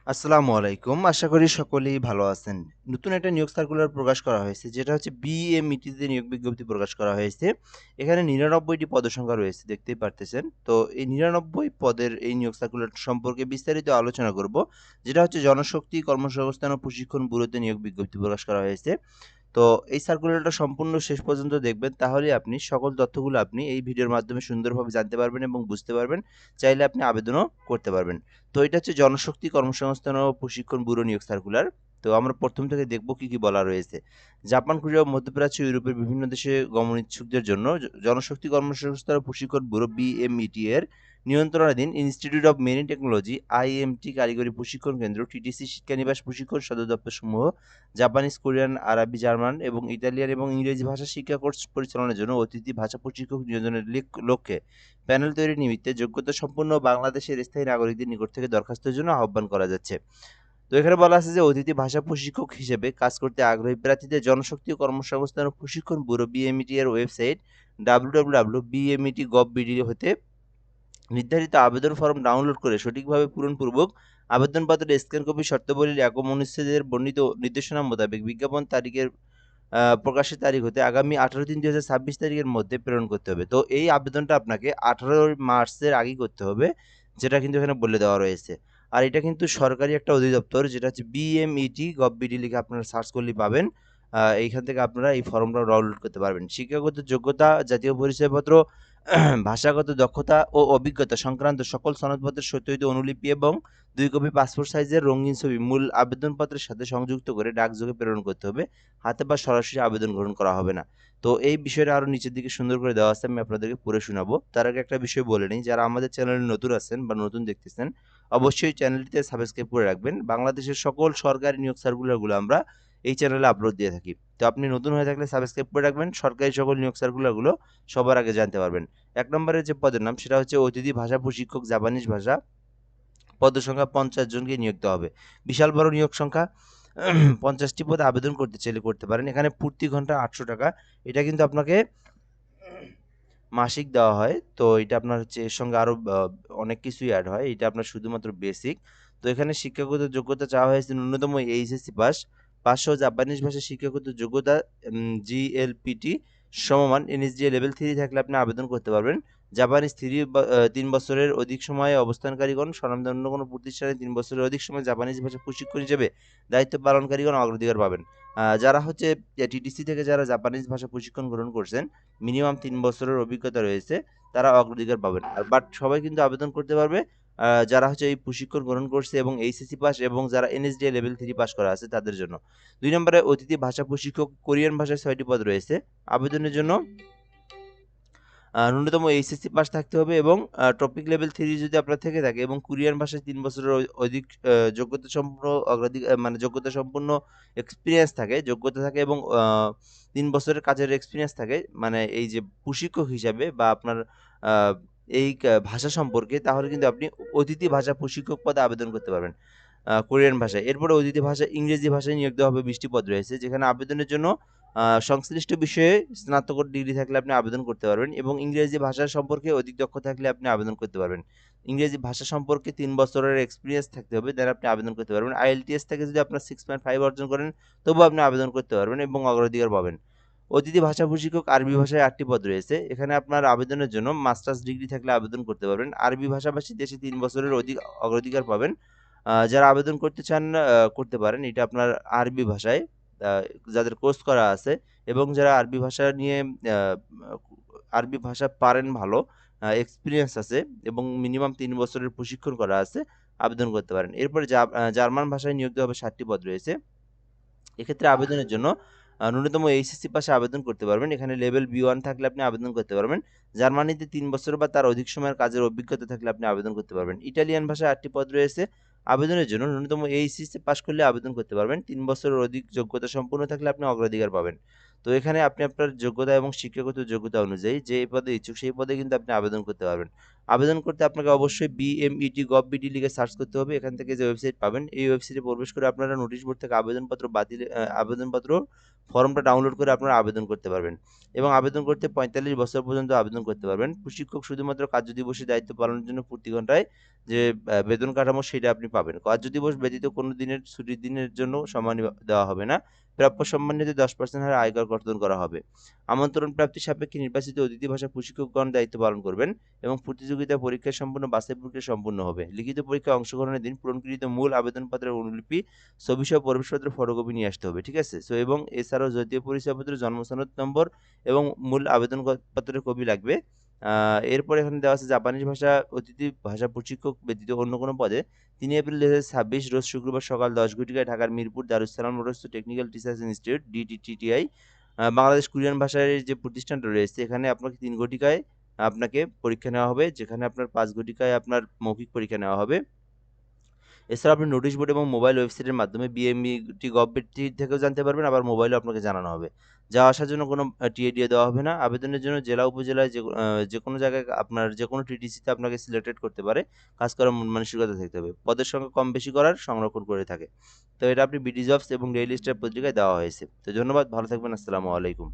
আসসালামু আলাইকুম। আশা করি সকলেই ভালো আছেন। নতুন একটা নিয়োগ সার্কুলার প্রকাশ করা হয়েছে, যেটা হচ্ছে বিএমইটি তে নিয়োগ বিজ্ঞপ্তি প্রকাশ করা হয়েছে। এখানে ৯৯ টি পদসংখ্যা রয়েছে, দেখতেই পারতেছেন। তো এই ৯৯ পদের এই নিয়োগ সার্কুলার সম্পর্কে বিস্তারিত আলোচনা করব। যেটা হচ্ছে জনশক্তি কর্মসংস্থান ও প্রশিক্ষণ ব্যুরোতে নিয়োগ বিজ্ঞপ্তি প্রকাশ করা হয়েছে। তো এই সার্কুলারটা সম্পূর্ণ শেষ পর্যন্ত দেখবেন, তাহলেই আপনি সকল তথ্যগুলো আপনি এই ভিডিওর মাধ্যমে সুন্দরভাবে জানতে পারবেন এবং বুঝতে পারবেন। চাইলে আপনি আবেদনও করতে পারবেন। তো এটা হচ্ছে জনশক্তি কর্মসংস্থান ও প্রশিক্ষণ ব্যুরো নিয়োগ সার্কুলার। তো আমরা প্রথম থেকে দেখব কি কি বলা রয়েছে। জাপান, কোরিয়া, মধ্যপ্রাচ্য, ইউরোপের বিভিন্ন দেশে গমন ইচ্ছুকদের জন্য জনশক্তি কর্মসংস্থান ও প্রশিক্ষণ ব্যুরো বিএমইটি এর নিয়ন্ত্রণাধীন institute of marine technology IMT কারিগরি প্রশিক্ষণ কেন্দ্র টিটিসি শিক্ষানিবাস প্রশিক্ষণ সদর দপ্তর সমূহ জাপানিজ, কোরিয়ান, আরবি, জার্মান এবং ইতালিয়ান এবং ইংরেজি ভাষা শিক্ষা কোর্স পরিচালনার জন্য অতিথি ভাষা প্রশিক্ষক নিয়োজনের লক্ষ্যে প্যানেল তৈরির নিমিত্তে যোগ্যতা সম্পন্ন বাংলাদেশের স্থায়ী নাগরিকদের নিকট থেকে দরখাস্তের জন্য আহ্বান করা যাচ্ছে। তো এখানে বলা আছে যে অতিথি ভাষা প্রশিক্ষক হিসেবে কাজ করতে আগ্রহী প্রার্থীদের জনশক্তি ও কর্মসংস্থান ও প্রশিক্ষণ ব্যুরো বিএমইটি এর ওয়েবসাইট www.bmet.gov.bd হতে নির্ধারিত আবেদন ফরম ডাউনলোড করে সঠিকভাবে পূরণপূর্বক আবেদনপত্রের স্ক্যান কপি শর্তাবলীর একক অনুচ্ছেদের বর্ণিত নির্দেশনা মোতাবেক বিজ্ঞাপন তারিখের প্রকাশের তারিখ হতে আগামী 18/3/2026 তারিখের মধ্যে প্রেরণ করতে হবে। তো এই আবেদনটা আপনাকে 18 মার্চের আগেই করতে হবে, যেটা কিন্তু এখানে বলে দেওয়া রয়েছে। আর এটা কিন্তু সরকারি একটা অধিদপ্তর, যেটা হচ্ছে বিএমইটি গভ.বিডি লিখে আপনারা সার্চ করলেই পাবেন। এইখান থেকে আপনারা এই ফর্মটা ডাউনলোড করতে পারবেন। শিক্ষাগত যোগ্যতা, জাতীয় পরিচয়পত্র, ভাষাগত দক্ষতা ও অভিজ্ঞতা সংক্রান্ত সকল সনদপত্রের সত্যায়িত অনুলিপি এবং 2 কপি পাসপোর্ট সাইজের রঙিন ছবি মূল আবেদনপত্রের সাথে সংযুক্ত করে ডাকযোগে প্রেরণ করতে হবে। হাতে বা সরাসরি আবেদন গ্রহণ করা হবে না। তো এই বিষয়টা আরো নিচের দিকে সুন্দর করে দেওয়া আছে, আমি আপনাদেরকে পড়ে শোনাবো। তার আগে একটা বিষয় বলে নিই, যারা আমাদের চ্যানেলে নতুন আছেন বা নতুন দেখতেছেন, অবশ্যই চ্যানেলটিতে সাবস্ক্রাইব করে রাখবেন। বাংলাদেশের সকল সরকারি নিয়োগ সার্কুলারগুলো আমরা এই চ্যানেলে আপলোড দিয়ে থাকি। তো আপনি নতুন হয়ে থাকলে সাবস্ক্রাইব করে রাখবেন, সরকারি সকল নিয়োগ সার্কুলারগুলো সবার আগে জানতে পারবেন। ১ নম্বরের যে পদের নাম সেটা হচ্ছে অতিথি ভাষা প্রশিক্ষক জাপানিজ ভাষা। পদসংখ্যা ৫০ জনকে নিয়োগ দেওয়া হবে। বিশাল বড় নিয়োগ সংখ্যা। ৫০টি পদে আবেদন করতে চাইলে করতে পারেন। এখানে প্রতি ঘন্টা ৳৮০০। এটা কিন্তু আপনাকে মাসিক দেওয়া হয়। তো এটা আপনার হচ্ছে এর সঙ্গে আরো অনেক কিছুই এড হয়। এটা আপনার শুধুমাত্র বেসিক। তো এখানে শিক্ষাগত যোগ্যতা চাওয়া হয়েছে ন্যূনতম এইচএসসি পাস। পাস সহ জাপানিজ ভাষার শিক্ষাগত যোগ্যতা জিএলপিটি সমমান এনএসডিএ লেভেল 3 থাকলে আপনি আবেদন করতে পারবেন। জাপানিজ ৩ বছরের অধিক সময়ে অবস্থানকারীগণ, স্বনামধন্য কোনো প্রতিষ্ঠানে ৩ বছরের অধিক সময় জাপানিজ ভাষা প্রশিক্ষণ হিসেবে দায়িত্ব পালনকারীগণ অগ্রাধিকার পাবেন। যারা হচ্ছে টিটিসি থেকে যারা জাপানিজ ভাষা প্রশিক্ষণ গ্রহণ করছেন, মিনিমাম ৩ বছরের অভিজ্ঞতা রয়েছে, তারা অগ্রাধিকার পাবেন। আর বাট সবাই কিন্তু আবেদন করতে পারবে যারা হচ্ছে এই প্রশিক্ষণ গ্রহণ করছে এবং এইচএসসি পাস এবং যারা এনএসডিএ লেভেল ৩ পাস করা আছে তাদের জন্য। ২ নম্বরে অতিথি ভাষা প্রশিক্ষক, কোরিয়ান ভাষায় ৬ টি পদ রয়েছে। আবেদনের জন্য ন্যূনতম এইচএসসি পাস থাকতে হবে এবং টপিক লেভেল 3 যদি আপনার থেকে থাকে এবং কোরিয়ান ভাষায় ৩ বছরের অধিক যোগ্যতা সম্পন্ন মানে যোগ্যতা সম্পন্ন এক্সপেরিয়েন্স থাকে, যোগ্যতা থাকে এবং ৩ বছরের কাজের এক্সপেরিয়েন্স থাকে, মানে এই যে প্রশিক্ষক হিসাবে বা আপনার আ এই ভাষা সম্পর্কে, তাহলে কিন্তু আপনি অতিথি ভাষা প্রশিক্ষক পদে আবেদন করতে পারবেন কোরিয়ান ভাষায়। এরপরে অতিথি ভাষা ইংরেজি ভাষায় নিয়োগ দেওয়া হবে ২০ টি পদ রয়েছে, যেখানে আবেদনের জন্য সংশ্লিষ্ট বিষয়ে স্নাতকোত্তর ডিগ্রি থাকলে আপনি আবেদন করতে পারবেন এবং ইংরেজি ভাষা সম্পর্কে অধিক দক্ষ থাকলে আপনি আবেদন করতে পারবেন। ইংরেজি ভাষা সম্পর্কে ৩ বছরের এক্সপেরিয়েন্স থাকতে হবে, দেন আপনি আবেদন করতে পারবেন। আইএলটিএস থেকে যদি আপনার 6.5 অর্জন করেন, তবুও আপনি আবেদন করতে পারবেন এবং অগ্রাধিকার পাবেন। অতিথি ভাষা প্রশিক্ষক আরবি ভাষায় ৮ টি পদ রয়েছে। এখানে আপনার আবেদনের জন্য মাস্টার্স ডিগ্রি থাকলে আবেদন করতে পারবেন। আরবি ভাষাভাষী দেশে ৩ বছরের অগ্রাধিকার পাবেন। যারা আবেদন করতে চান করতে পারেন। এটা আপনার আরবি ভাষায় আ যাদের কোর্স করা আছে এবং যারা আরবি ভাষা নিয়ে আ আরবি ভাষা পারেন ভালো, এক্সপেরিয়েন্স আছে এবং মিনিমাম ৩ বছরের প্রশিক্ষণ করা আছে, আবেদন করতে পারেন। এরপরে জার্মান ভাষায় নিয়োগ দেওয়া হবে ৭ টি পদ রয়েছে। এক্ষেত্রে আবেদনের জন্য ন্যূনতম এইচএসসি পাশে আবেদন করতে পারবেন। এখানে লেভেল B1 থাকলে আপনি আবেদন করতে পারবেন। জার্মানিতে ৩ বছর বা তার অধিক সময়ের কাজের অভিজ্ঞতা থাকলে আপনি আবেদন করতে পারবেন। ইটালিয়ান ভাষায় ৮ টি পদ রয়েছে। আবেদনের জন্য ন্যূনতম এইচএসসি পাস করলে আবেদন করতে পারবেন। ৩ বছরের অধিক যোগ্যতা সম্পন্ন থাকলে আপনি অগ্রাধিকার পাবেন। তো এখানে আপনি আপনার যোগ্যতা এবং শিক্ষাগত যোগ্যতা অনুযায়ী যে পদে ইচ্ছুক সেই পদে কিন্তু আপনি আবেদন করতে পারবেন। আবেদন করতে আপনাকে অবশ্যই BMET.gov.bd লিখে সার্চ করতে হবে। এখান থেকে যে ওয়েবসাইট পাবেন এই ওয়েবসাইটে প্রবেশ করে আপনারা নোটিশ বোর্ড থেকে আবেদনপত্র ফর্মটা ডাউনলোড করে আপনারা আবেদন করতে পারবেন এবং আবেদন করতে 45 বছর পর্যন্ত আবেদন করতে পারবেন। প্রশিক্ষক শুধুমাত্র কার্য দিবসে দায়িত্ব পালনের জন্য প্রতি ঘন্টায় যে বেতন কাঠামো সেটা আপনি পাবেন। কার্য দিবস ব্যতীত কোনো দিনের ছুটির দিনের জন্য সম্মান দেওয়া হবে না। প্রাপ্য সম্মান নিতে 10% হারে আয়কর কর্তন করা হবে। আমন্ত্রণ প্রাপ্তি সাপেক্ষে নির্বাচিত অতিথি ভাষা প্রশিক্ষকগণ দায়িত্ব পালন করবেন এবং প্রতিযোগিতা পরীক্ষায় সম্পূর্ণ বাছাই প্রক্রিয়া সম্পূর্ণ হবে। লিখিত পরীক্ষায় অংশগ্রহণের দিন পূরণকৃত মূল আবেদনপত্রের অনুলিপি, ছবিসহ প্রবেশপত্রের ফটোকপি নিয়ে আসতে হবে। ঠিক আছে? এবং এছাড়াও জাতীয় পরিচয়পত্র, জন্ম সনদ নম্বর এবং মূল আবেদনপত্রের কপি লাগবে। এরপর এখানে দেওয়া আছে জাপানিজ ভাষা অতিথি ভাষা প্রশিক্ষক ব্যতীত অন্য কোনো পদে ৩ এপ্রিল ২০২৬ রোজ শুক্রবার সকাল ১০ ঘটিকায় ঢাকার মিরপুর দারুস সালাম রোডস্থ technical teachers institute DTTI Bangladesh Korean ভাষার যে প্রতিষ্ঠানটা রয়েছে এখানে আপনাকে ৩ ঘটিকায় আপনাকে পরীক্ষা নেওয়া হবে, যেখানে আপনার ৫ ঘটিকায় আপনার মৌখিক পরীক্ষা নেওয়া হবে। এছাড়া আপনি নোটিশ বোর্ড এবং মোবাইল ওয়েবসাইটের মাধ্যমে BMET.gov.bd থেকেও জানতে পারবেন, আবার মোবাইলেও আপনাকে জানানো হবে। যাওয়া আসার জন্য কোনো টিএডিএ দেওয়া হবে না। আবেদনের জন্য জেলা উপজেলায় যেকোনো জায়গায় আপনার যেকোনো টিটিসিতে আপনাকে সিলেক্টেড করতে পারে। কাজ করার মন মানসিকতা থাকতে হবে। পদের সংখ্যা কম বেশি করার সংরক্ষণ করে থাকে। তো এটা আপনি বিডি জবস এবং ডেইলি স্টার পত্রিকায় দেওয়া হয়েছে। তো ধন্যবাদ, ভালো থাকবেন। আসসালামু আলাইকুম।